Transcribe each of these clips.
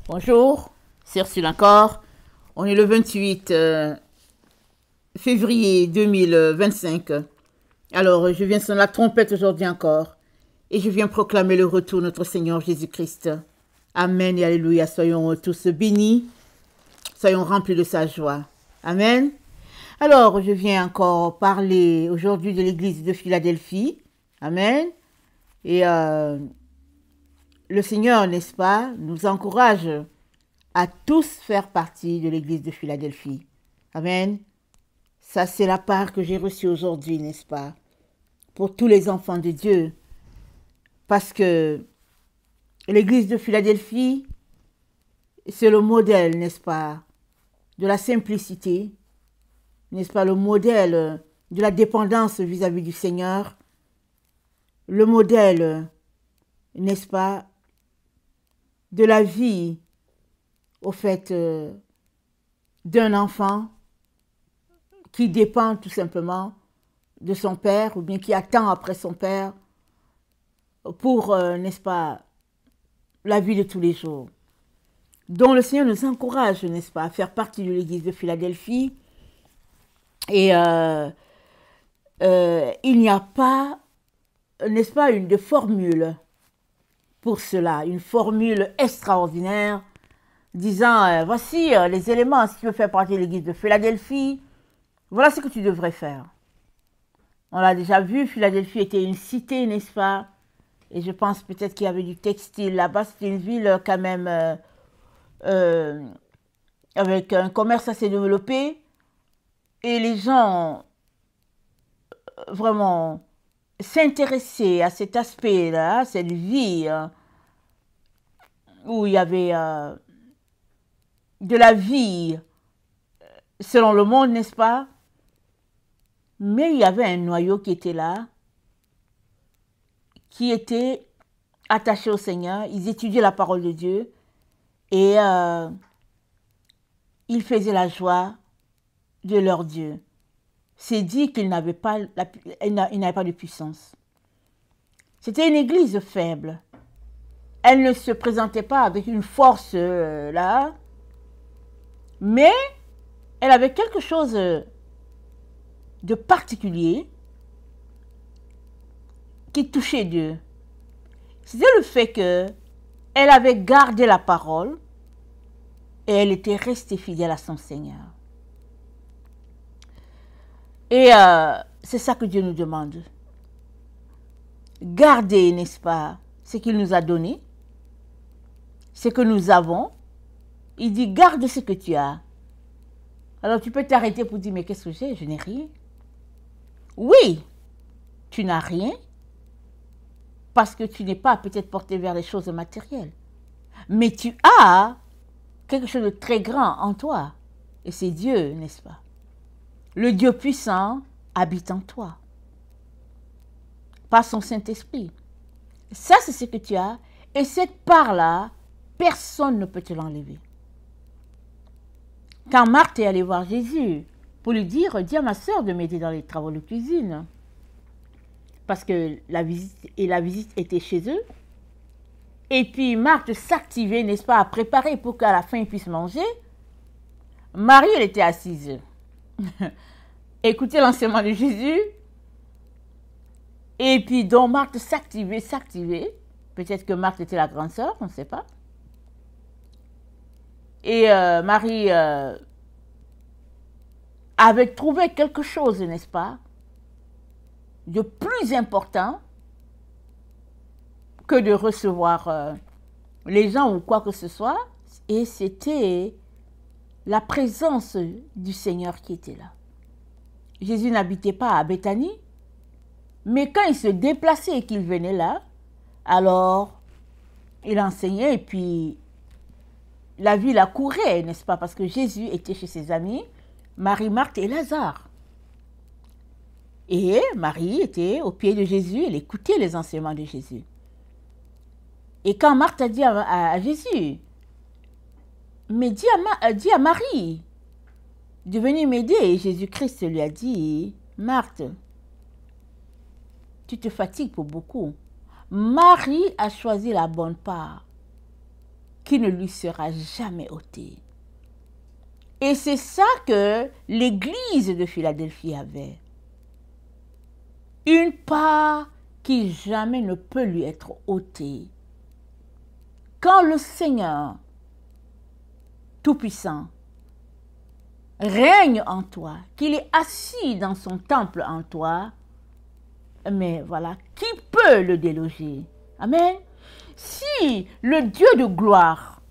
Bonjour, c'est Ursule encore. On est le 28 février 2025. Alors, je viens sonner la trompette aujourd'hui encore. Et je viens proclamer le retour de notre Seigneur Jésus-Christ. Amen et alléluia. Soyons tous bénis. Soyons remplis de sa joie. Amen. Alors, je viens encore parler aujourd'hui de l'église de Philadelphie. Amen. Et le Seigneur, n'est-ce pas, nous encourage à tous faire partie de l'église de Philadelphie. Amen. Ça, c'est la part que j'ai reçue aujourd'hui, n'est-ce pas, pour tous les enfants de Dieu. Parce que l'église de Philadelphie, c'est le modèle, n'est-ce pas, de la simplicité, n'est-ce pas, le modèle de la dépendance vis-à-vis du Seigneur, le modèle, n'est-ce pas, de la vie, au fait, d'un enfant qui dépend tout simplement de son père, ou bien qui attend après son père pour, n'est-ce pas, la vie de tous les jours. Donc le Seigneur nous encourage, n'est-ce pas, à faire partie de l'église de Philadelphie. Et il n'y a pas, n'est-ce pas, une formule pour cela, une formule extraordinaire, disant, voici les éléments, si tu veux faire partie de l'église de Philadelphie, voilà ce que tu devrais faire. On l'a déjà vu, Philadelphie était une cité, n'est-ce pas? Et je pense peut-être qu'il y avait du textile là-bas, c'était une ville quand même avec un commerce assez développé. Et les gens vraiment s'intéressaient à cet aspect-là, cette vie où il y avait de la vie selon le monde, n'est-ce pas? Mais il y avait un noyau qui était là, qui était attaché au Seigneur. Ils étudiaient la parole de Dieu et ils faisaient la joie de leur Dieu. C'est dit qu'ils n'avaient pas, ils n'avaient pas de puissance. C'était une église faible. Elle ne se présentait pas avec une force là, mais elle avait quelque chose de particulier qui touchait Dieu. C'était le fait qu'elle avait gardé la parole et elle était restée fidèle à son Seigneur. Et c'est ça que Dieu nous demande. Garder, n'est-ce pas, ce qu'il nous a donné, ce que nous avons. Il dit, garde ce que tu as. Alors tu peux t'arrêter pour dire, mais qu'est-ce que j'ai? Je n'ai rien. Oui, tu n'as rien parce que tu n'es pas peut-être porté vers les choses matérielles. Mais tu as quelque chose de très grand en toi. Et c'est Dieu, n'est-ce pas? Le Dieu puissant habite en toi. Par son Saint-Esprit. Ça, c'est ce que tu as. Et cette part-là, personne ne peut te l'enlever. Quand Marthe est allée voir Jésus pour lui dire, dis à ma soeur de m'aider dans les travaux de cuisine. Parce que la visite était chez eux. Et puis Marthe s'activait, n'est-ce pas, à préparer pour qu'à la fin ils puissent manger. Marie, elle était assise. Écoutez l'enseignement de Jésus. Et puis donc Marthe s'activait. Peut-être que Marthe était la grande sœur, on ne sait pas. Et Marie avait trouvé quelque chose, n'est-ce pas, de plus important que de recevoir les gens ou quoi que ce soit. Et c'était la présence du Seigneur qui était là. Jésus n'habitait pas à Béthanie, mais quand il se déplaçait et qu'il venait là, alors il enseignait et puis la ville accourait, n'est-ce pas, parce que Jésus était chez ses amis, Marie, Marthe et Lazare. Et Marie était au pied de Jésus, elle écoutait les enseignements de Jésus. Et quand Marthe a dit à Jésus, mais dis à Marie de venir m'aider, et Jésus-Christ lui a dit, Marthe, tu te fatigues pour beaucoup. Marie a choisi la bonne part. qui ne lui sera jamais ôté. Et c'est ça que l'église de Philadelphie avait. Une part qui jamais ne peut lui être ôtée. Quand le Seigneur Tout-Puissant règne en toi, qu'il est assis dans son temple en toi, mais voilà, qui peut le déloger? Amen. Si le Dieu de gloire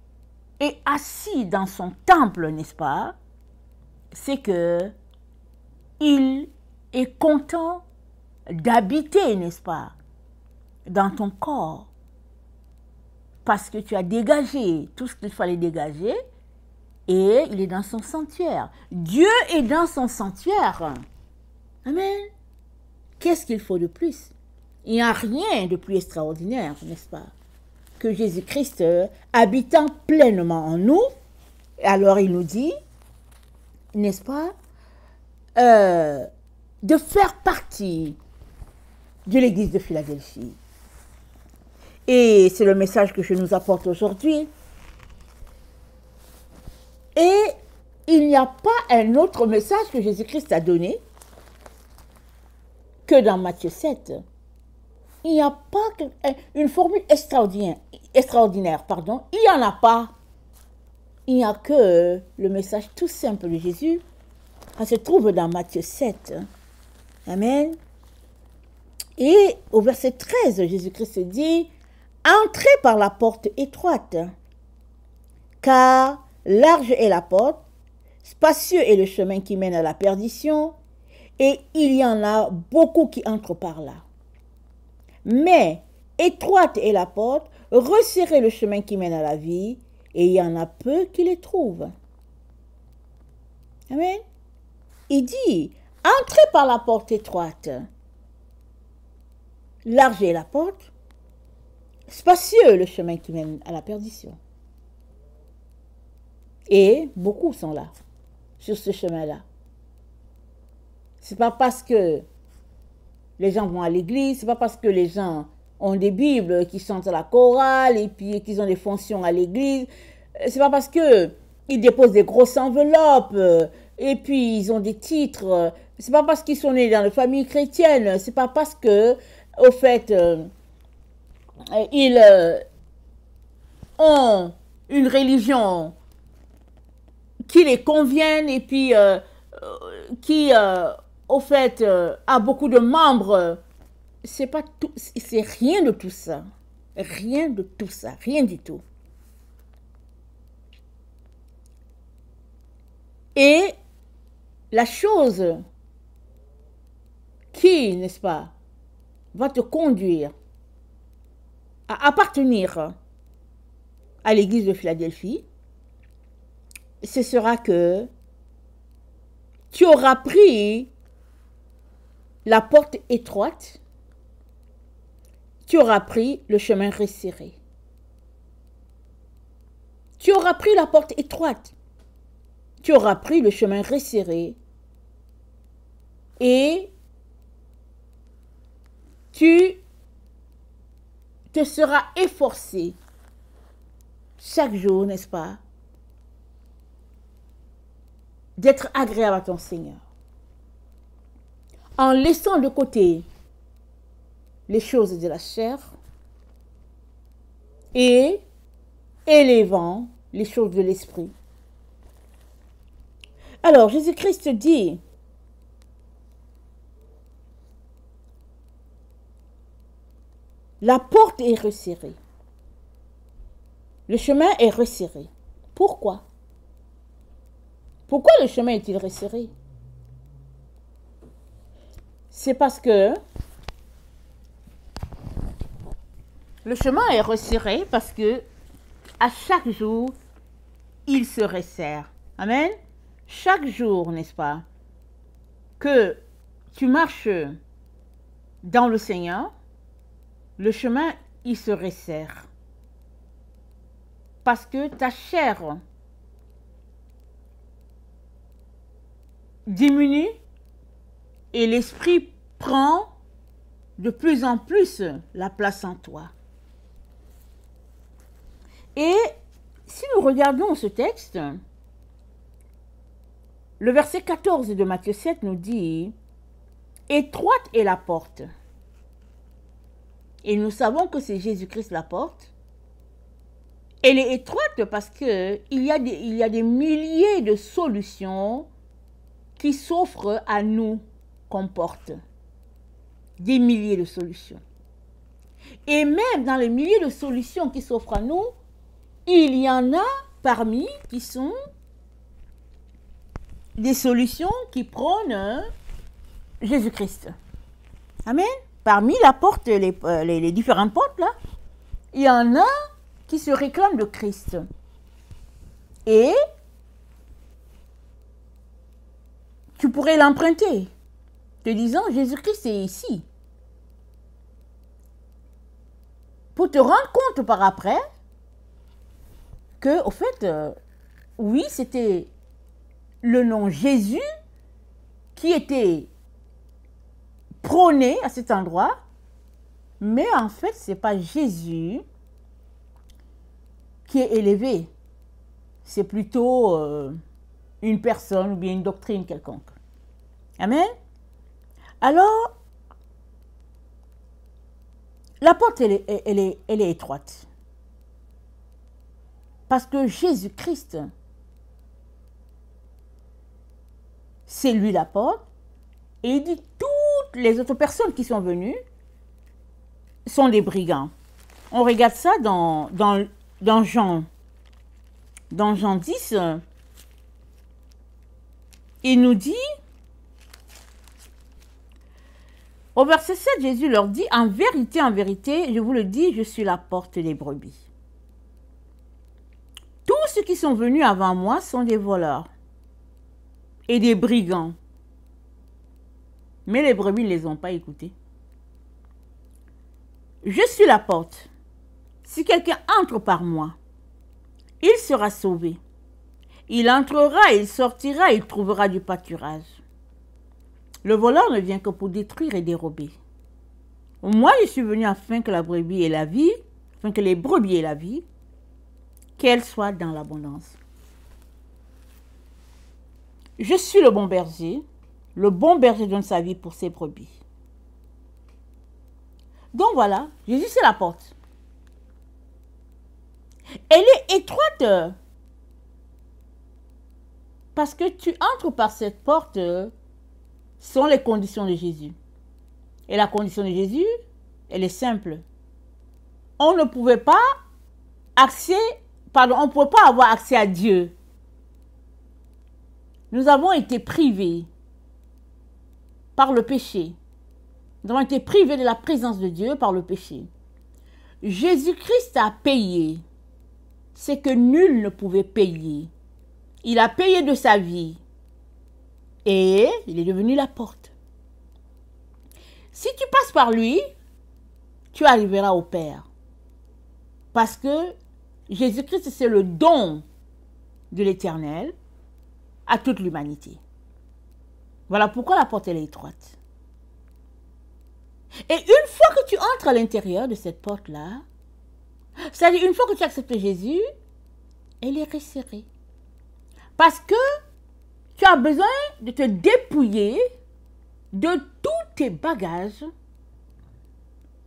est assis dans son temple, n'est-ce pas, c'est que il est content d'habiter, n'est-ce pas, dans ton corps, parce que tu as dégagé tout ce qu'il fallait dégager, et il est dans son sanctuaire. Dieu est dans son sanctuaire. Amen. Qu'est-ce qu'il faut de plus? Il n'y a rien de plus extraordinaire, n'est-ce pas, que Jésus-Christ habitant pleinement en nous. Alors il nous dit, n'est-ce pas, de faire partie de l'église de Philadelphie. Et c'est le message que je nous apporte aujourd'hui. Et il n'y a pas un autre message que Jésus-Christ a donné que dans Matthieu 7. Il n'y a pas une formule extraordinaire, pardon. Il n'y en a pas. Il n'y a que le message tout simple de Jésus. Ça se trouve dans Matthieu 7. Amen. Et au verset 13, Jésus-Christ dit, « Entrez par la porte étroite, car large est la porte, spacieux est le chemin qui mène à la perdition, et il y en a beaucoup qui entrent par là. Mais étroite est la porte, resserrez le chemin qui mène à la vie, et il y en a peu qui les trouvent. » Amen. Il dit, « Entrez par la porte étroite. » Large est la porte, spacieux le chemin qui mène à la perdition. Et beaucoup sont là, sur ce chemin-là. C'est pas parce que les gens vont à l'église, c'est pas parce que les gens ont des Bibles, qui chantent à la chorale et puis qu'ils ont des fonctions à l'église. C'est pas parce que ils déposent des grosses enveloppes et puis ils ont des titres. C'est pas parce qu'ils sont nés dans une famille chrétienne. C'est pas parce que au fait, ils ont une religion qui les convienne et puis qui, au fait, a beaucoup de membres. C'est pas tout, c'est rien de tout ça. Rien de tout ça, rien du tout. Et la chose qui, n'est-ce pas, va te conduire à appartenir à l'église de Philadelphie, ce sera que tu auras pris la porte étroite, tu auras pris le chemin resserré. Tu auras pris la porte étroite, tu auras pris le chemin resserré et tu te seras efforcé chaque jour, n'est-ce pas, d'être agréable à ton Seigneur. En laissant de côté les choses de la chair et élevant les choses de l'esprit. Alors, Jésus-Christ dit, la porte est resserrée. Le chemin est resserré. Pourquoi? Pourquoi le chemin est-il resserré? C'est parce que le chemin est resserré parce que à chaque jour, il se resserre. Amen. Chaque jour, n'est-ce pas, que tu marches dans le Seigneur, le chemin, il se resserre. Parce que ta chair diminue et l'esprit prend de plus en plus la place en toi. Et si nous regardons ce texte, le verset 14 de Matthieu 7 nous dit « Étroite est la porte ». Et nous savons que c'est Jésus-Christ la porte. Elle est étroite parce qu'il y a des milliers de solutions qui s'offrent à nous comme porte. Des milliers de solutions. Et même dans les milliers de solutions qui s'offrent à nous, il y en a parmi qui sont des solutions qui prônent Jésus-Christ. Amen. Parmi la porte, les différentes portes là, il y en a qui se réclament de Christ. Et tu pourrais l'emprunter, te disant Jésus-Christ est ici. Pour te rendre compte par après que, au fait, oui, c'était le nom Jésus qui était prôné à cet endroit, mais en fait, ce n'est pas Jésus qui est élevé. C'est plutôt une personne ou bien une doctrine quelconque. Amen. Alors, la porte, elle est étroite. Parce que Jésus-Christ, c'est lui la porte. Et il dit, toutes les autres personnes qui sont venues sont des brigands. On regarde ça dans Jean. Dans Jean 10, il nous dit, au verset 7, Jésus leur dit, en vérité, je vous le dis, je suis la porte des brebis. Tous ceux qui sont venus avant moi sont des voleurs et des brigands. Mais les brebis ne les ont pas écoutés. Je suis la porte. Si quelqu'un entre par moi, il sera sauvé. Il entrera, il sortira, il trouvera du pâturage. Le voleur ne vient que pour détruire et dérober. Moi, je suis venu afin que la brebis ait la vie, afin que les brebis aient la vie, qu'elles soient dans l'abondance. Je suis le bon berger. Le bon berger donne sa vie pour ses brebis. Donc voilà, Jésus c'est la porte. Elle est étroite parce que tu entres par cette porte sont les conditions de Jésus. Et la condition de Jésus, elle est simple. On ne pouvait pas on ne pouvait pas avoir accès à Dieu. Nous avons été privés par le péché. Nous avons été privés de la présence de Dieu par le péché. Jésus-Christ a payé ce que nul ne pouvait payer. Il a payé de sa vie. Et il est devenu la porte. Si tu passes par lui, tu arriveras au Père. Parce que Jésus-Christ, c'est le don de l'Éternel à toute l'humanité. Voilà pourquoi la porte elle est étroite. Et une fois que tu entres à l'intérieur de cette porte-là, c'est-à-dire une fois que tu acceptes Jésus, elle est resserrée. Parce que tu as besoin de te dépouiller de tous tes bagages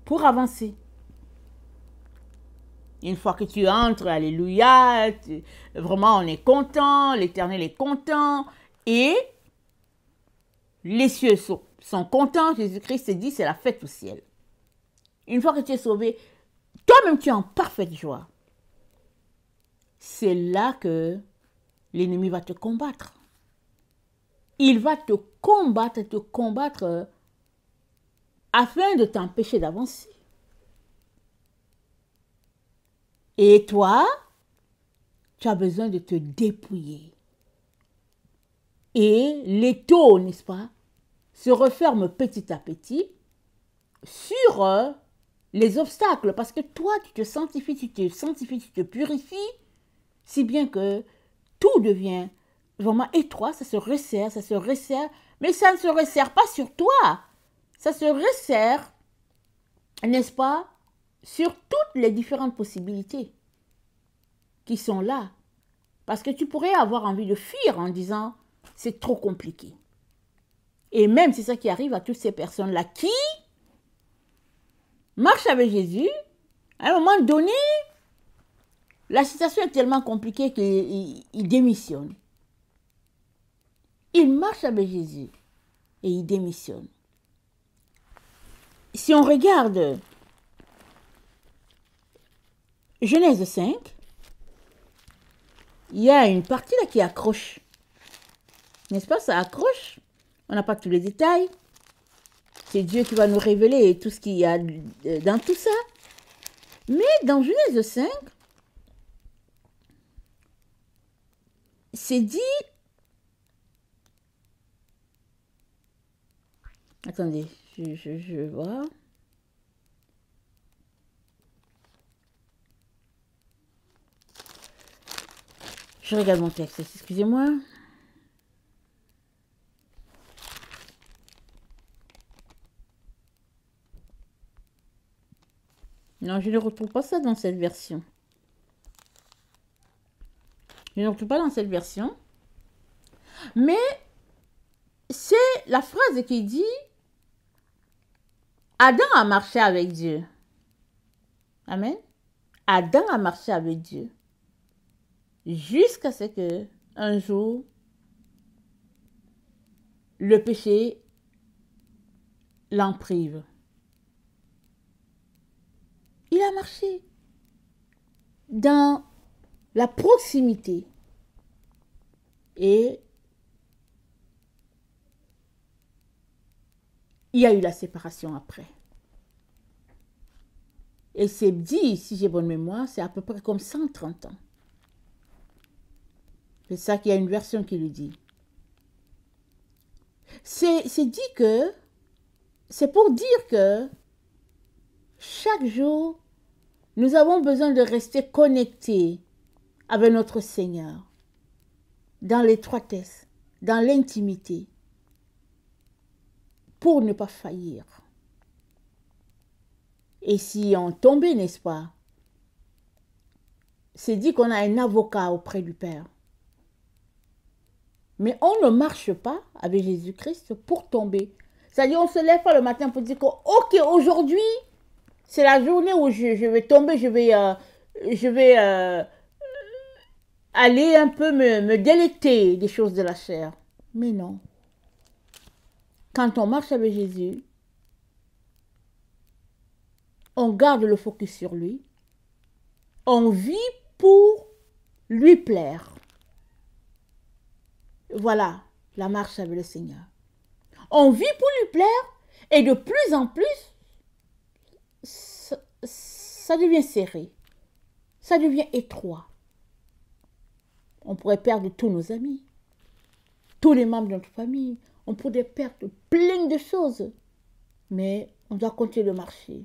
pour avancer. Une fois que tu entres, alléluia, vraiment on est content, l'Éternel est content et les cieux sont contents. Jésus-Christ dit c'est la fête au ciel. Une fois que tu es sauvé, toi-même tu es en parfaite joie. C'est là que l'ennemi va te combattre. Il va te combattre afin de t'empêcher d'avancer. Et toi, tu as besoin de te dépouiller. Et l'étau, n'est-ce pas, se referme petit à petit sur les obstacles. Parce que toi, tu te sanctifies, tu te purifies, si bien que tout devient vraiment étroit, ça se resserre, mais ça ne se resserre pas sur toi. Ça se resserre, n'est-ce pas, sur toutes les différentes possibilités qui sont là. Parce que tu pourrais avoir envie de fuir en disant, c'est trop compliqué. Et même c'est ça qui arrive à toutes ces personnes-là qui marchent avec Jésus. À un moment donné, la situation est tellement compliquée qu'ils démissionnent. Ils marchent avec Jésus et ils démissionnent. Si on regarde Genèse 5, il y a une partie là qui accroche. N'est-ce pas, ça accroche. On n'a pas tous les détails. C'est Dieu qui va nous révéler tout ce qu'il y a dans tout ça. Mais dans Genèse 5, c'est dit... Attendez, je vois. Je regarde mon texte, excusez-moi. Non, je ne retrouve pas ça dans cette version. Je ne retrouve pas dans cette version. Mais c'est la phrase qui dit Adam a marché avec Dieu. Amen. Adam a marché avec Dieu. Jusqu'à ce que un jour, le péché l'en prive. Il a marché dans la proximité et il y a eu la séparation après. Et c'est dit, si j'ai bonne mémoire, c'est à peu près comme 130 ans. C'est ça qu'il y a une version qui le dit. C'est dit que, c'est pour dire que chaque jour, nous avons besoin de rester connectés avec notre Seigneur, dans l'étroitesse, dans l'intimité, pour ne pas faillir. Et si on tombait, n'est-ce pas, c'est dit qu'on a un avocat auprès du Père. Mais on ne marche pas avec Jésus-Christ pour tomber. C'est-à-dire, on ne se lève pas le matin pour dire que, ok, aujourd'hui, c'est la journée où je vais tomber, je vais aller un peu me délecter des choses de la chair. Mais non. Quand on marche avec Jésus, on garde le focus sur lui. On vit pour lui plaire. Voilà la marche avec le Seigneur. On vit pour lui plaire et de plus en plus, ça devient serré. Ça devient étroit. On pourrait perdre tous nos amis, tous les membres de notre famille. On pourrait perdre plein de choses. Mais on doit continuer de marcher.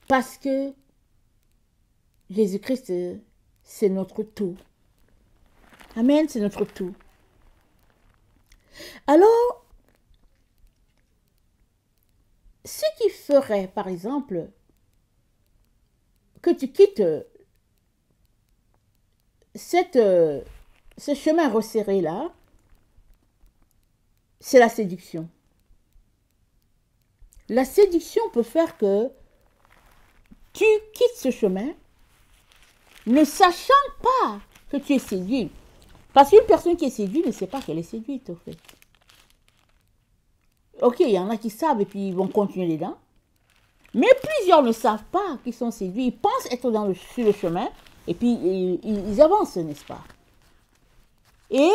Parce que Jésus-Christ, c'est notre tout. Amen, c'est notre tout. Alors, ce qui ferait, par exemple, que tu quittes ce chemin resserré-là, c'est la séduction. La séduction peut faire que tu quittes ce chemin, ne sachant pas que tu es séduit. Parce qu'une personne qui est séduite ne sait pas qu'elle est séduite, au fait. Ok, il y en a qui savent et puis ils vont continuer dedans. Mais plusieurs ne savent pas qu'ils sont séduits. Ils pensent être sur le chemin et puis ils avancent, n'est-ce pas? Et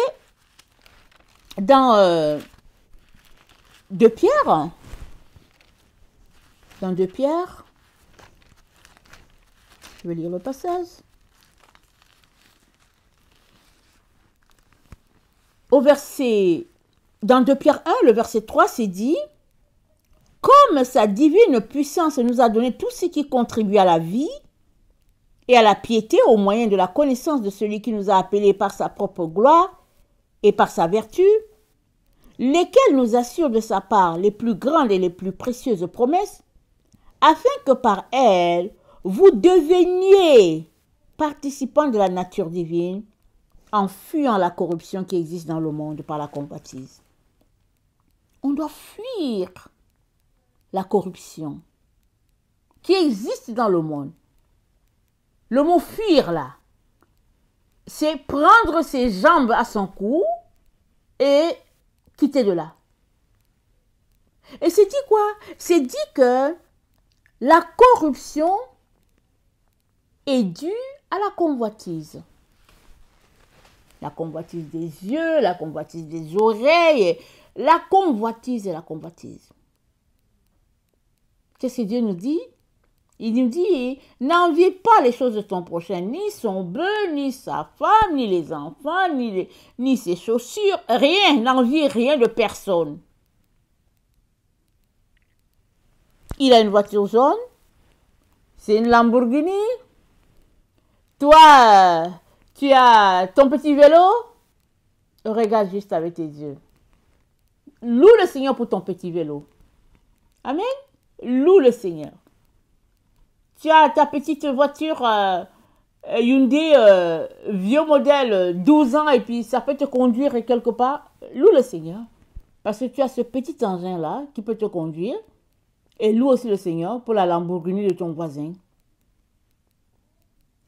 dans 2 Pierre, je vais lire le passage. Dans 2 Pierre 1, le verset 3, c'est dit « Comme sa divine puissance nous a donné tout ce qui contribue à la vie et à la piété au moyen de la connaissance de celui qui nous a appelés par sa propre gloire et par sa vertu, lesquels nous assurent de sa part les plus grandes et les plus précieuses promesses, afin que par elles, vous deveniez participant de la nature divine, en fuyant la corruption qui existe dans le monde par la convoitise. On doit fuir la corruption qui existe dans le monde. Le mot fuir là, c'est prendre ses jambes à son cou et quitter de là. Et c'est dit quoi? C'est dit que la corruption est due à la convoitise. La convoitise des yeux, la convoitise des oreilles, la convoitise et la convoitise. Qu'est-ce que Dieu nous dit? Il nous dit, n'envie pas les choses de ton prochain, ni son bœuf, ni sa femme, ni les enfants, ni ses chaussures, rien, n'envie rien de personne. Il a une voiture jaune, c'est une Lamborghini. Toi, tu as ton petit vélo, regarde juste avec tes yeux. Loue le Seigneur pour ton petit vélo. Amen. Loue le Seigneur. Tu as ta petite voiture Hyundai vieux modèle 12 ans et puis ça peut te conduire quelque part. Loue le Seigneur. Parce que tu as ce petit engin-là qui peut te conduire. Et loue aussi le Seigneur pour la Lamborghini de ton voisin.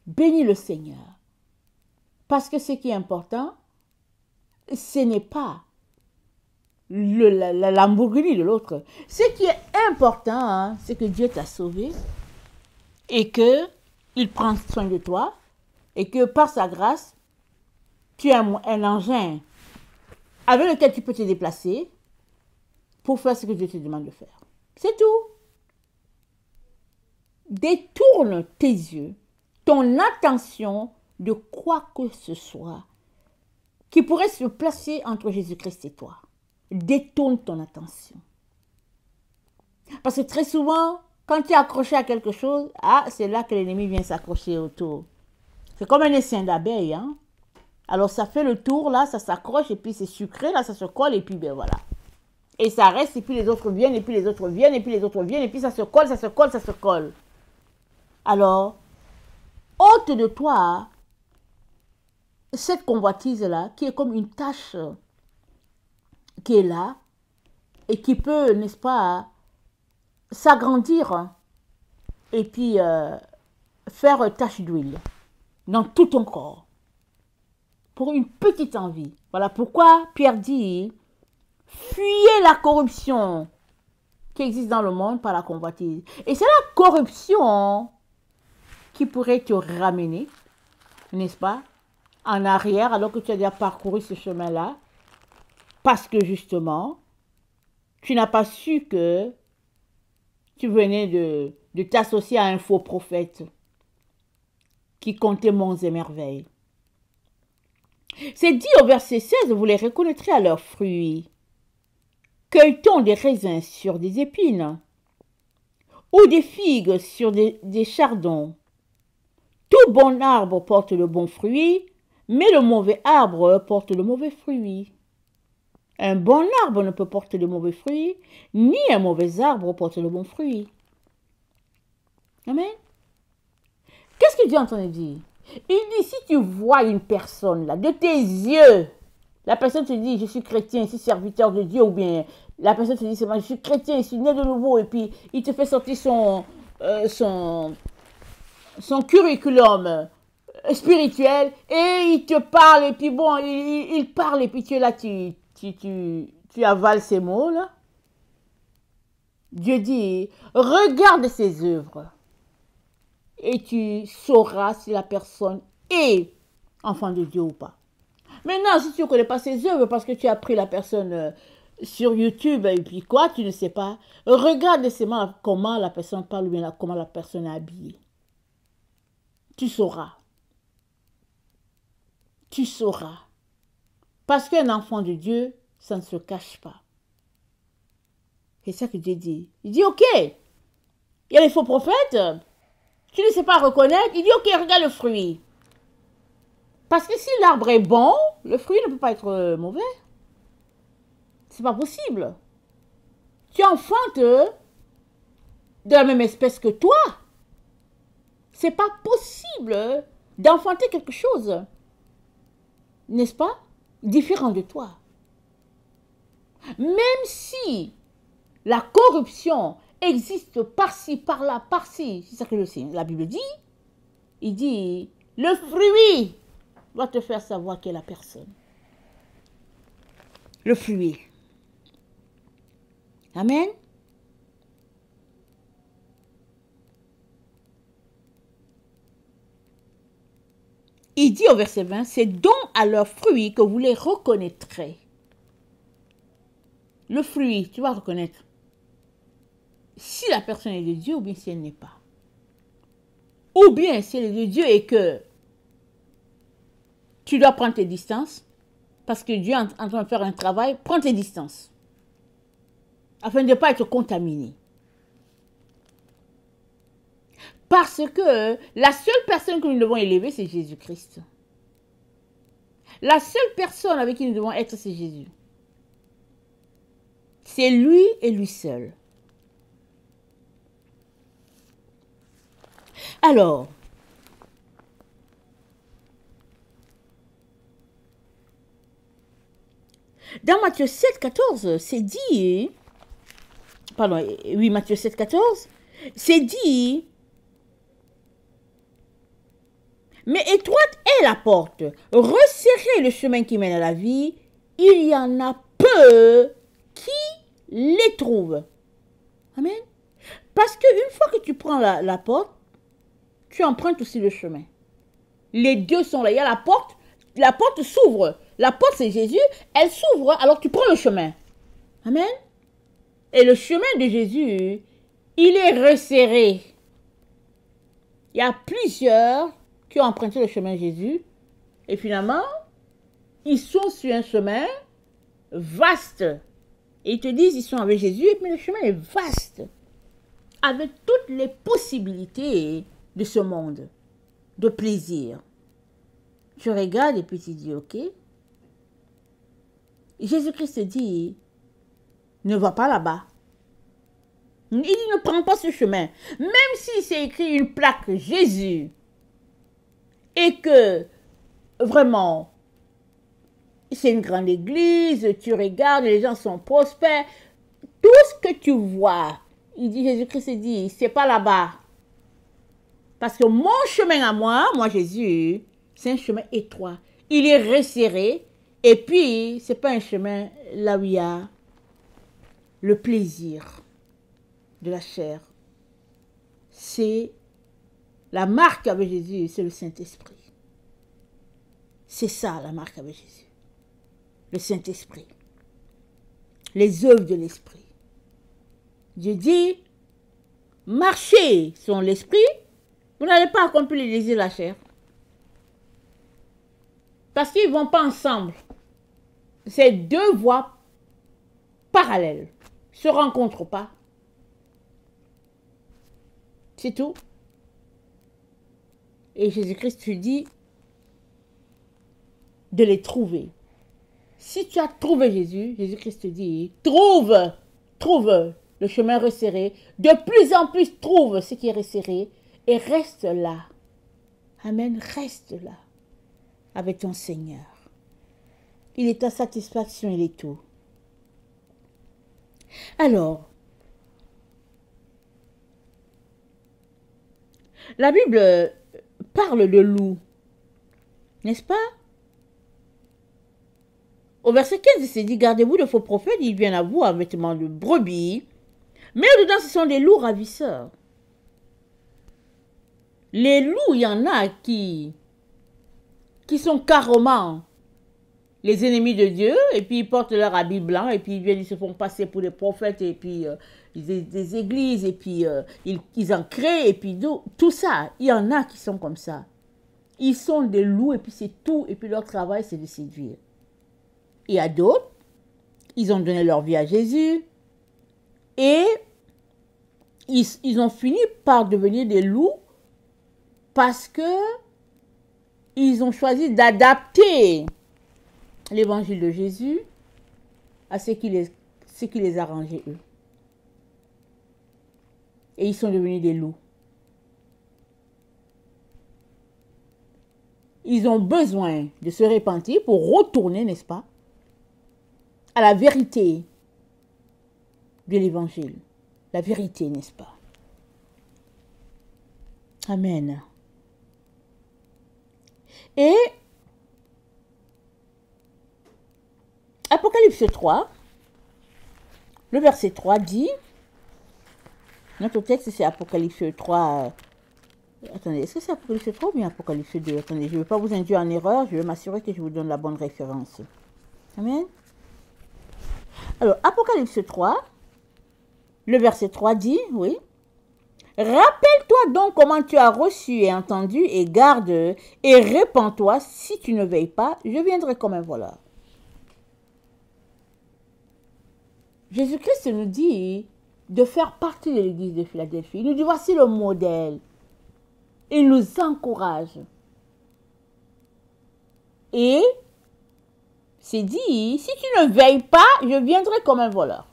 Bénis le Seigneur. Parce que ce qui est important, ce n'est pas la Lamborghini de l'autre. Ce qui est important, hein, c'est que Dieu t'a sauvé et qu'il prend soin de toi et que par sa grâce, tu as un engin avec lequel tu peux te déplacer pour faire ce que Dieu te demande de faire. C'est tout. Détourne tes yeux, ton attention de quoi que ce soit qui pourrait se placer entre Jésus-Christ et toi. Détourne ton attention. Parce que très souvent, quand tu es accroché à quelque chose, c'est là que l'ennemi vient s'accrocher autour. C'est comme un essaim d'abeilles. Hein? Alors ça fait le tour, là, ça s'accroche, et puis c'est sucré, là, ça se colle, et puis ben voilà. Et ça reste, et puis les autres viennent, et puis les autres viennent, et puis les autres viennent, et puis ça se colle, ça se colle, ça se colle. Alors, ôte de toi cette convoitise-là, qui est comme une tache qui est là, et qui peut, n'est-ce pas, s'agrandir, et puis faire tache d'huile dans tout ton corps, pour une petite envie. Voilà pourquoi Pierre dit, fuyez la corruption qui existe dans le monde par la convoitise. Et c'est la corruption qui pourrait te ramener, n'est-ce pas, en arrière, alors que tu as déjà parcouru ce chemin-là, parce que justement, tu n'as pas su que tu venais de t'associer à un faux prophète qui comptait monts et merveilles. C'est dit au verset 16, vous les reconnaîtrez à leurs fruits. Cueille-t-on des raisins sur des épines ou des figues sur des chardons? Tout bon arbre porte le bon fruit, mais le mauvais arbre porte le mauvais fruit. Un bon arbre ne peut porter de mauvais fruits, ni un mauvais arbre porte le bon fruit. Amen. Qu'est-ce que Dieu est en train de dire? Il dit, si tu vois une personne là, de tes yeux, la personne te dit, je suis chrétien, je suis serviteur de Dieu, ou bien la personne te dit, je suis chrétien, je suis né de nouveau, et puis il te fait sortir son curriculum spirituel, et il te parle, et puis bon, il parle, et puis tu es là, tu avales ces mots là. Dieu dit, regarde ses œuvres, et tu sauras si la personne est enfant de Dieu ou pas. Maintenant, si tu ne connais pas ses œuvres, parce que tu as pris la personne sur YouTube, et puis quoi, tu ne sais pas, regarde seulement comment la personne parle, ou bien comment la personne est habillée. Tu sauras. Tu sauras. Parce qu'un enfant de Dieu, ça ne se cache pas. C'est ça que Dieu dit. Il dit, ok, il y a les faux prophètes, tu ne sais pas reconnaître, il dit, ok, regarde le fruit. Parce que si l'arbre est bon, le fruit ne peut pas être mauvais. C'est pas possible. Tu enfantes de la même espèce que toi. C'est pas possible d'enfanter quelque chose, n'est-ce pas, différent de toi. Même si la corruption existe par-ci, par-là, par-ci, c'est ça que la Bible dit, il dit, le fruit va te faire savoir qui est la personne. Le fruit. Amen. Il dit au verset 20, c'est donc à leurs fruits que vous les reconnaîtrez. Le fruit, tu vas reconnaître si la personne est de Dieu ou bien si elle n'est pas. Ou bien si elle est de Dieu et que tu dois prendre tes distances, parce que Dieu est en train de faire un travail, prends tes distances, afin de ne pas être contaminé. Parce que la seule personne que nous devons élever, c'est Jésus-Christ. La seule personne avec qui nous devons être, c'est Jésus. C'est lui et lui seul. Alors, dans Matthieu 7, 14, c'est dit, pardon, oui, Matthieu 7, 14, c'est dit, mais étroite est la porte, resserrez le chemin qui mène à la vie, il y en a peu qui les trouvent. Amen. Parce qu'une fois que tu prends la porte, tu empruntes aussi le chemin. Les deux sont là. Il y a la porte s'ouvre. La porte, c'est Jésus, elle s'ouvre, alors tu prends le chemin. Amen. Et le chemin de Jésus, il est resserré. Il y a plusieurs qui ont emprunté le chemin de Jésus. Et finalement, ils sont sur un chemin vaste. Et ils te disent, ils sont avec Jésus, mais le chemin est vaste. Avec toutes les possibilités de ce monde, de plaisir. Tu regardes et puis tu dis, ok. Jésus-Christ dit, ne va pas là-bas. Il dit, ne prends pas ce chemin. Même si c'est écrit une plaque Jésus, et que vraiment, c'est une grande église, tu regardes, les gens sont prospères, tout ce que tu vois, il dit, Jésus-Christ dit, c'est pas là-bas. Parce que mon chemin à moi Jésus, c'est un chemin étroit. Il est resserré. Et puis, ce n'est pas un chemin là où il y a le plaisir de la chair. C'est la marque avec Jésus, c'est le Saint-Esprit. C'est ça la marque avec Jésus. Le Saint-Esprit. Les œuvres de l'Esprit. Dieu dit, marchez selon l'Esprit, vous n'allez pas accomplir les désirs de la chair. Parce qu'ils ne vont pas ensemble. C'est deux voies parallèles. Ils ne se rencontrent pas. C'est tout. Et Jésus-Christ te dit de les trouver. Si tu as trouvé Jésus, Jésus-Christ te dit, trouve le chemin resserré. De plus en plus, trouve ce qui est resserré et reste là. Amen, reste là avec ton Seigneur. Il est ta satisfaction, il est tout. Alors, la Bible parle de loup, n'est-ce pas? Au verset 15, il s'est dit, gardez-vous de faux prophètes, ils viennent à vous en vêtements de brebis, mais au-dedans, ce sont des loups ravisseurs. Les loups, il y en a qui sont carrément les ennemis de Dieu, et puis ils portent leur habit blanc, et puis ils se font passer pour des prophètes, et puis des églises, et puis ils en créent, et puis tout ça. Il y en a qui sont comme ça. Ils sont des loups, et puis c'est tout, et puis leur travail, c'est de séduire. Il y a d'autres, ils ont donné leur vie à Jésus, et ils ont fini par devenir des loups, parce que ils ont choisi d'adapter l'évangile de Jésus à ce qui les arrangeait eux. Et ils sont devenus des loups. ils ont besoin de se repentir pour retourner, n'est-ce pas, à la vérité de l'évangile. La vérité, n'est-ce pas? Amen. Et Apocalypse 3, le verset 3 dit, notre texte c'est Apocalypse 3, attendez, est-ce que c'est Apocalypse 3 ou bien Apocalypse 2? Attendez, je ne veux pas vous induire en erreur, je veux m'assurer que je vous donne la bonne référence. Amen. Alors, Apocalypse 3, le verset 3 dit, oui, « Rappelle-toi donc comment tu as reçu et entendu, et garde, et répands-toi, si tu ne veilles pas, je viendrai comme un voleur. » Jésus-Christ nous dit de faire partie de l'église de Philadelphie. Il nous dit, voici le modèle. Il nous encourage. Et c'est dit, si tu ne veilles pas, je viendrai comme un voleur.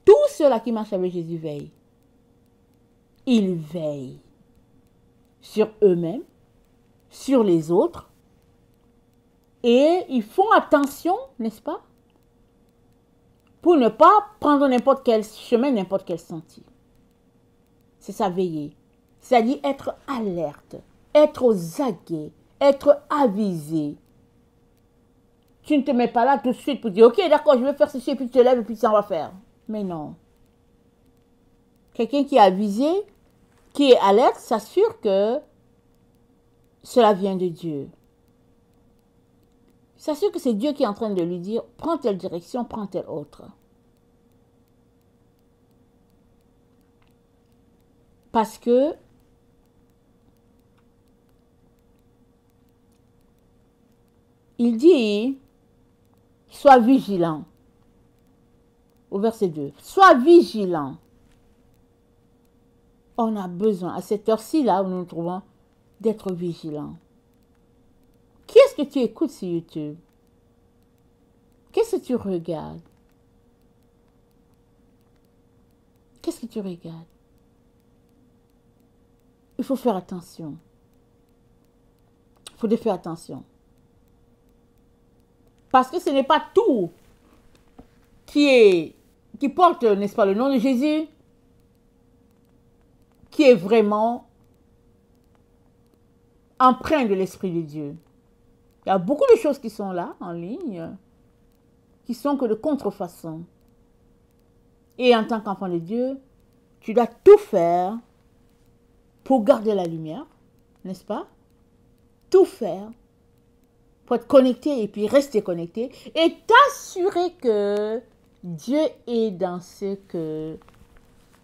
Tous ceux-là qui marchent avec Jésus veillent. Ils veillent sur eux-mêmes, sur les autres. Et ils font attention, n'est-ce pas, pour ne pas prendre n'importe quel chemin, n'importe quel sentier. C'est ça, veiller. C'est-à-dire être alerte, être aux aguets, être avisé. Tu ne te mets pas là tout de suite pour dire, ok, d'accord, je vais faire ceci, et puis tu te lèves, et puis ça va faire. Mais non. Quelqu'un qui est avisé, qui est alerte, s'assure que cela vient de Dieu. S'assure que c'est Dieu qui est en train de lui dire, prends telle direction, prends telle autre. Parce que il dit, sois vigilant. Au verset 2, sois vigilant. On a besoin, à cette heure-ci, là où nous nous trouvons, d'être vigilant. Qui est-ce que tu écoutes sur YouTube? Qu'est-ce que tu regardes? Qu'est-ce que tu regardes? Il faut faire attention. Il faut faire attention. Parce que ce n'est pas tout qui porte, n'est-ce pas, le nom de Jésus, qui est vraiment empreint de l'Esprit de Dieu. Il y a beaucoup de choses qui sont là, en ligne, qui sont que de contrefaçon. Et en tant qu'enfant de Dieu, tu dois tout faire pour garder la lumière, n'est-ce pas? Tout faire pour être connecté et puis rester connecté et t'assurer que Dieu est dans ce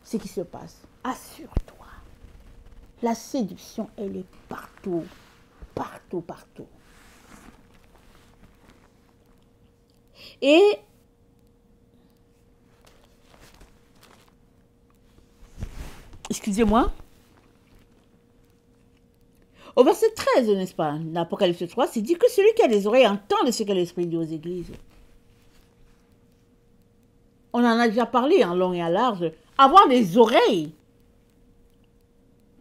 qui se passe. Assure-toi. La séduction, elle est partout, partout, partout. Et excusez-moi. Au verset 13, n'est-ce pas, l'Apocalypse 3, c'est dit que celui qui a des oreilles entend de ce que l'Esprit dit aux églises. On en a déjà parlé en long et en large. Avoir des oreilles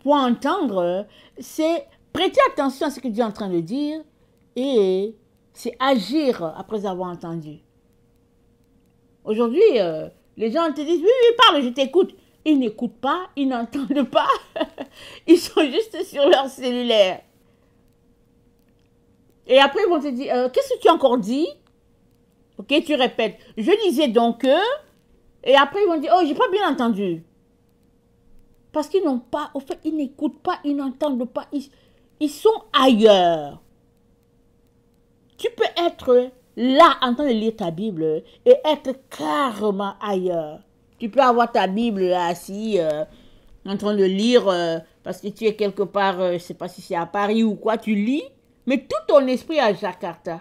pour entendre, c'est prêter attention à ce que Dieu est en train de dire et c'est agir après avoir entendu. Aujourd'hui, les gens te disent, oui, oui, parle, je t'écoute. Ils n'écoutent pas, ils n'entendent pas. Ils sont juste sur leur cellulaire. Et après, ils vont te dire, qu'est-ce que tu as encore dit? Ok, tu répètes. Je disais donc que... Et après, ils vont dire, oh, j'ai pas bien entendu. Parce qu'ils n'ont pas, au fait, ils n'écoutent pas, ils n'entendent pas. Ils sont ailleurs. Tu peux être là en train de lire ta Bible et être carrément ailleurs. Tu peux avoir ta Bible là, assis, en train de lire, parce que tu es quelque part, je ne sais pas si c'est à Paris ou quoi, tu lis, mais tout ton esprit est à Jakarta.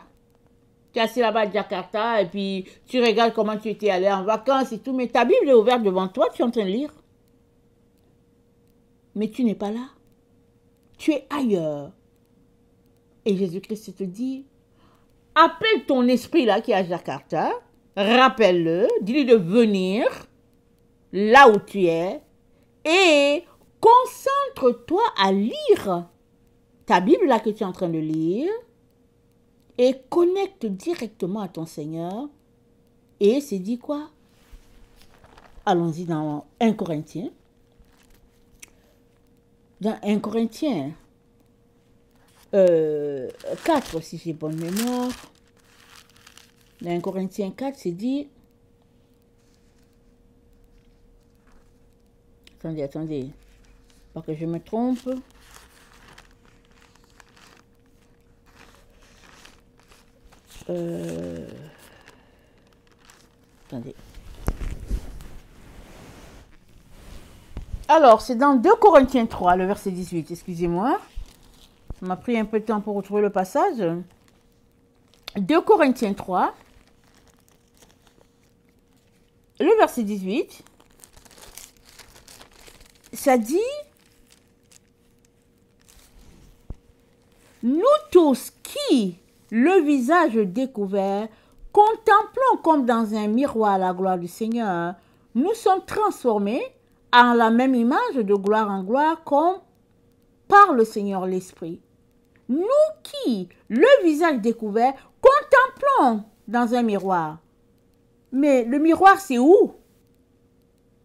Tu es assis là-bas à Jakarta, et puis tu regardes comment tu étais allé en vacances et tout, mais ta Bible est ouverte devant toi, tu es en train de lire. Mais tu n'es pas là. Tu es ailleurs. Et Jésus-Christ te dit, appelle ton esprit là qui est à Jakarta, rappelle-le, dis-lui de venir là où tu es et concentre-toi à lire ta Bible là que tu es en train de lire et connecte directement à ton Seigneur. Et c'est dit quoi? Allons-y dans 1 Corinthiens. Dans 1 Corinthiens 4, si j'ai bonne mémoire. Dans 1 Corinthiens 4, c'est dit... Attendez. Pas que je me trompe. Attendez. Alors, c'est dans 2 Corinthiens 3, le verset 18. Excusez-moi. Ça m'a pris un peu de temps pour retrouver le passage. 2 Corinthiens 3, le verset 18. Ça dit, nous tous qui, le visage découvert, contemplons comme dans un miroir la gloire du Seigneur, nous sommes transformés en la même image de gloire en gloire comme par le Seigneur l'Esprit. Nous qui, le visage découvert, contemplons dans un miroir. Mais le miroir, c'est où?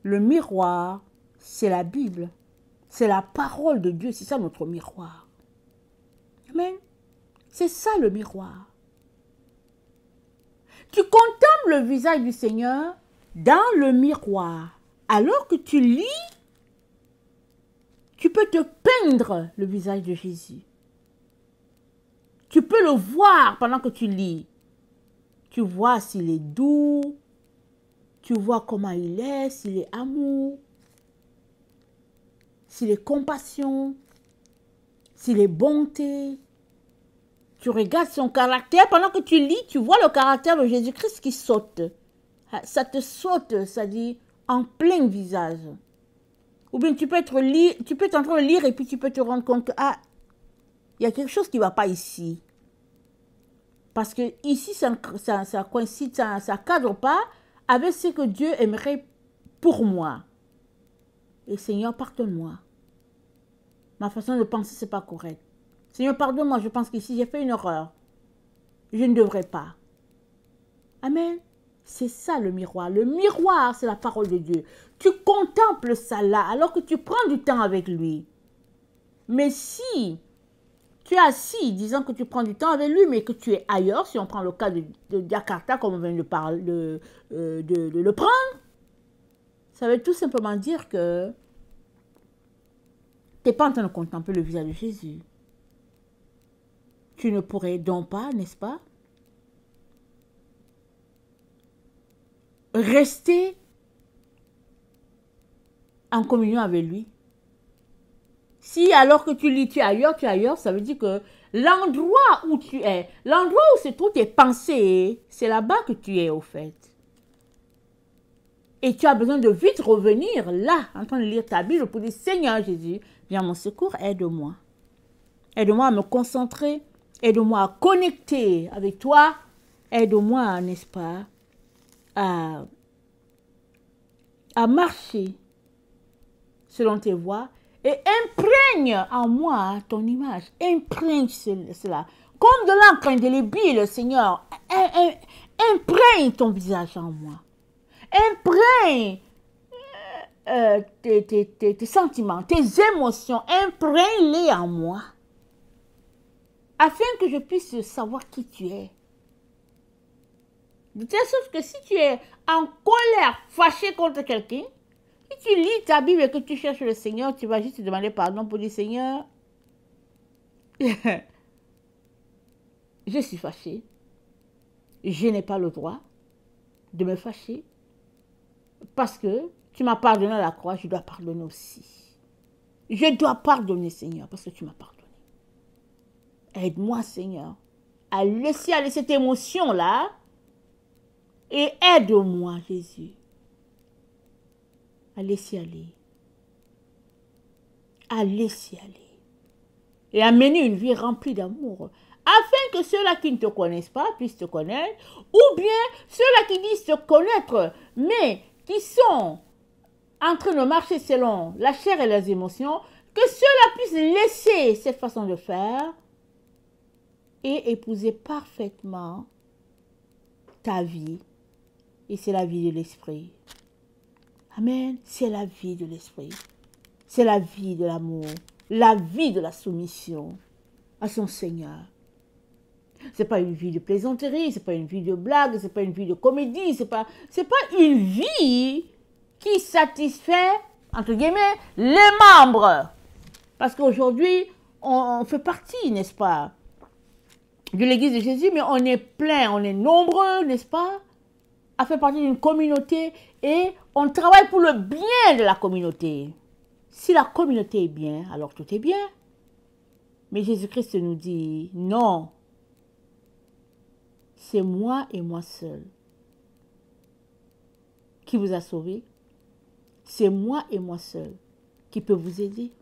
Le miroir, c'est la Bible. C'est la parole de Dieu. C'est ça notre miroir. Amen. C'est ça le miroir. Tu contemples le visage du Seigneur dans le miroir. Alors que tu lis, tu peux te peindre le visage de Jésus. Tu peux le voir pendant que tu lis. Tu vois s'il est doux. Tu vois comment il est, s'il est amour, s'il est compassion, s'il est bonté. Tu regardes son caractère. Pendant que tu lis, tu vois le caractère de Jésus-Christ qui saute. Ça te saute, ça dit, en plein visage. Ou bien tu peux être en train de lire et puis tu peux te rendre compte que, il y a quelque chose qui ne va pas ici. Parce que ici, ça coïncide, ça ne cadre pas avec ce que Dieu aimerait pour moi. Et Seigneur, pardonne-moi. Ma façon de penser, ce n'est pas correct. Seigneur, pardonne-moi, je pense qu'ici, j'ai fait une erreur. Je ne devrais pas. Amen. C'est ça le miroir. Le miroir, c'est la parole de Dieu. Tu contemples ça là, alors que tu prends du temps avec lui. Mais si tu es assis, disant que tu prends du temps avec lui, mais que tu es ailleurs, si on prend le cas de Jakarta, comme on vient de le prendre, ça veut tout simplement dire que tu n'es pas en train de contempler le visage de Jésus. Tu ne pourrais donc pas, n'est-ce pas, rester en communion avec lui. Si alors que tu lis, tu es ailleurs, ça veut dire que l'endroit où tu es, l'endroit où se trouvent tes pensées, c'est là-bas que tu es au fait. Et tu as besoin de vite revenir là, en train de lire ta Bible pour dire, Seigneur Jésus, viens à mon secours, aide-moi. Aide-moi à me concentrer, aide-moi à connecter avec toi, aide-moi, n'est-ce pas, à marcher selon tes voies. Et imprègne en moi ton image. Imprègne cela. Comme de l'encre indélébile, Seigneur. Imprègne ton visage en moi. Imprègne tes sentiments, tes émotions. Imprègne-les en moi. Afin que je puisse savoir qui tu es. De telle sorte que si tu es en colère, fâché contre quelqu'un, si tu lis ta Bible et que tu cherches le Seigneur, tu vas juste te demander pardon pour dire, Seigneur, je suis fâché. Je n'ai pas le droit de me fâcher. Parce que tu m'as pardonné à la croix, je dois pardonner aussi. Je dois pardonner, Seigneur, parce que tu m'as pardonné. Aide-moi, Seigneur, à laisser aller cette émotion-là. Et aide-moi, Jésus, à laisser aller. À laisser aller. Et à mener une vie remplie d'amour. Afin que ceux-là qui ne te connaissent pas puissent te connaître. Ou bien ceux-là qui disent te connaître, mais qui sont en train de marcher selon la chair et les émotions, que ceux-là puissent laisser cette façon de faire et épouser parfaitement ta vie. Et c'est la vie de l'esprit. Amen. C'est la vie de l'esprit. C'est la vie de l'amour. La vie de la soumission à son Seigneur. C'est pas une vie de plaisanterie, c'est pas une vie de blague, c'est pas une vie de comédie, c'est pas une vie qui satisfait, entre guillemets, les membres. Parce qu'aujourd'hui, on fait partie, n'est-ce pas, de l'Église de Jésus, mais on est plein, on est nombreux, n'est-ce pas, à faire partie d'une communauté et on travaille pour le bien de la communauté. Si la communauté est bien, alors tout est bien. Mais Jésus-Christ nous dit, non, c'est moi et moi seul qui vous a sauvé. C'est moi et moi seul qui peut vous aider.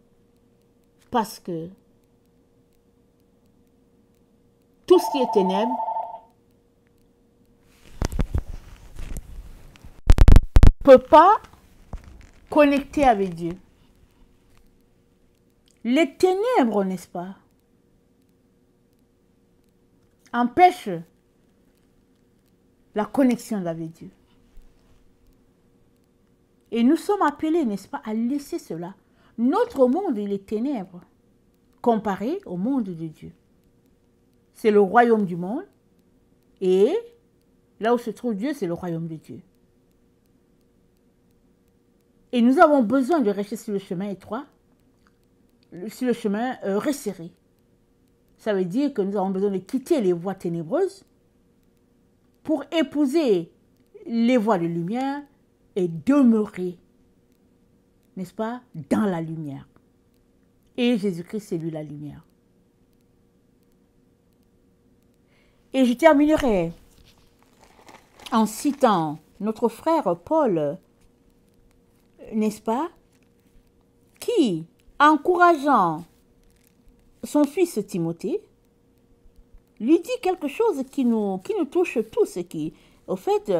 Parce que tout ce qui est ténèbres ne peut pas connecter avec Dieu. Les ténèbres, n'est-ce pas, empêchent la connexion avec Dieu. Et nous sommes appelés, n'est-ce pas, à laisser cela. Notre monde, il est ténèbres, comparé au monde de Dieu. C'est le royaume du monde, et là où se trouve Dieu, c'est le royaume de Dieu. Et nous avons besoin de rester sur le chemin étroit, sur le chemin resserré. Ça veut dire que nous avons besoin de quitter les voies ténébreuses pour épouser les voies de lumière et demeurer, n'est-ce pas, dans la lumière. Et Jésus-Christ, c'est lui la lumière. Et je terminerai en citant notre frère Paul, n'est-ce pas, qui, encourageant son fils Timothée, lui dit quelque chose qui nous touche tous et qui, au fait,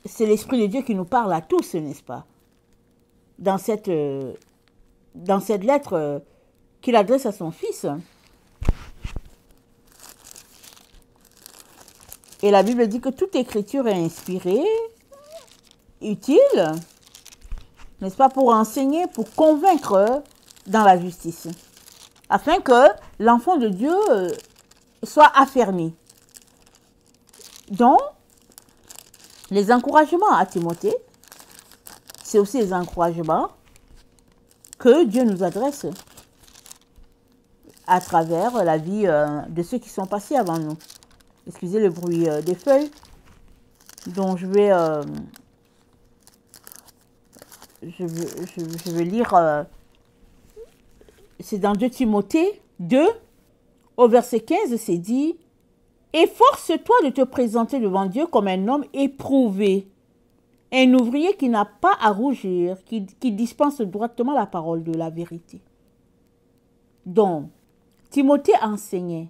c'est l'Esprit de Dieu qui nous parle à tous, n'est-ce pas, dans cette lettre qu'il adresse à son fils. Et la Bible dit que toute écriture est inspirée, utile, n'est-ce pas, pour enseigner, pour convaincre dans la justice, afin que l'enfant de Dieu soit affermi. Donc, les encouragements à Timothée, c'est aussi les encouragements que Dieu nous adresse à travers la vie de ceux qui sont passés avant nous. Excusez le bruit des feuilles. Donc, je vais lire, c'est dans 2 Timothée 2, au verset 15, c'est dit, « Efforce-toi de te présenter devant Dieu comme un homme éprouvé, un ouvrier qui n'a pas à rougir, qui dispense droitement la parole de la vérité. » Donc, Timothée enseignait.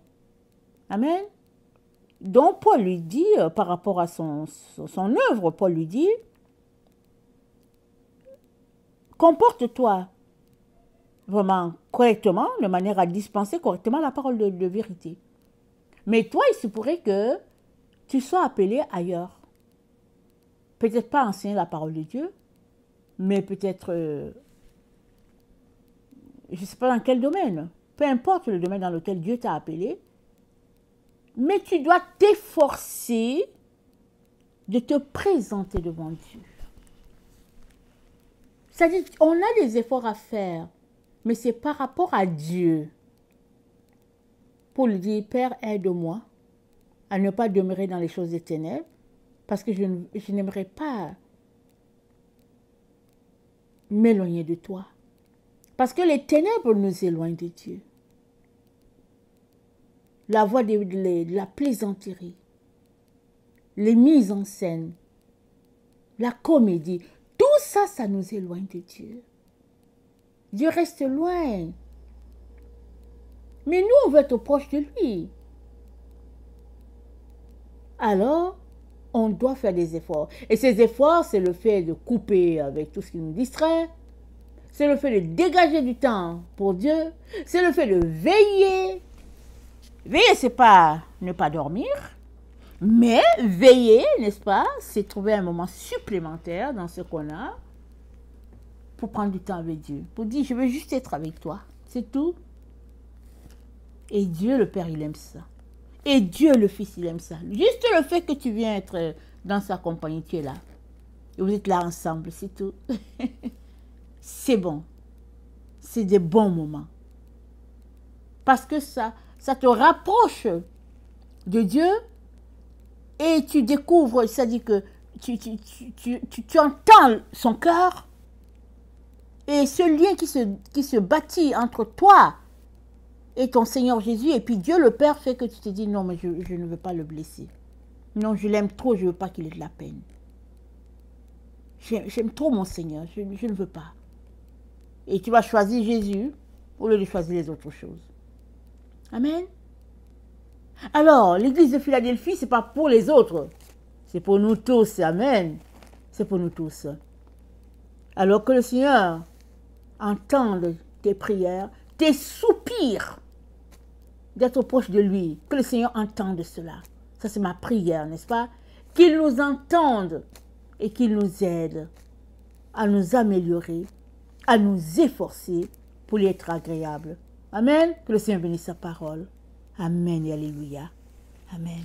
Amen. Donc, Paul lui dit, par rapport à son œuvre, Paul lui dit, comporte-toi vraiment correctement, de manière à dispenser correctement la parole de vérité. Mais toi, il se pourrait que tu sois appelé ailleurs. Peut-être pas enseigner la parole de Dieu, mais peut-être, je ne sais pas dans quel domaine, peu importe le domaine dans lequel Dieu t'a appelé, mais tu dois t'efforcer de te présenter devant Dieu. C'est-à-dire qu'on a des efforts à faire, mais c'est par rapport à Dieu. Pour lui dire, Père, aide-moi à ne pas demeurer dans les choses des ténèbres, parce que je n'aimerais pas m'éloigner de toi. Parce que les ténèbres nous éloignent de Dieu. La voie de la plaisanterie, les mises en scène, la comédie, tout ça, ça nous éloigne de Dieu. Dieu reste loin. Mais nous, on veut être proche de lui. Alors, On doit faire des efforts. Et ces efforts, c'est le fait de couper avec tout ce qui nous distrait. C'est le fait de dégager du temps pour Dieu. C'est le fait de veiller. Veiller, c'est pas ne pas dormir. Mais veiller, n'est-ce pas, c'est trouver un moment supplémentaire dans ce qu'on a pour prendre du temps avec Dieu. Pour dire, je veux juste être avec toi. C'est tout. Et Dieu, le Père, il aime ça. Et Dieu, le Fils, il aime ça. Juste le fait que tu viens être dans sa compagnie, tu es là. Et vous êtes là ensemble, c'est tout. C'est bon. C'est des bons moments. Parce que ça te rapproche de Dieu et tu découvres, c'est-à-dire que tu entends son cœur et ce lien qui se bâtit entre toi et ton Seigneur Jésus, et puis Dieu le Père fait que tu te dis, non, mais je ne veux pas le blesser. Non, je l'aime trop, je ne veux pas qu'il ait de la peine. J'aime trop mon Seigneur, je ne veux pas. Et tu vas choisir Jésus au lieu de choisir les autres choses. Amen. Alors, l'église de Philadelphie, ce n'est pas pour les autres. C'est pour nous tous. Amen. C'est pour nous tous. Alors que le Seigneur entende tes prières, tes soupirs, d'être proche de lui, que le Seigneur entende cela. Ça, c'est ma prière, n'est-ce pas? Qu'il nous entende et qu'il nous aide à nous améliorer, à nous efforcer pour lui être agréable. Amen. Que le Seigneur bénisse sa parole. Amen et alléluia. Amen.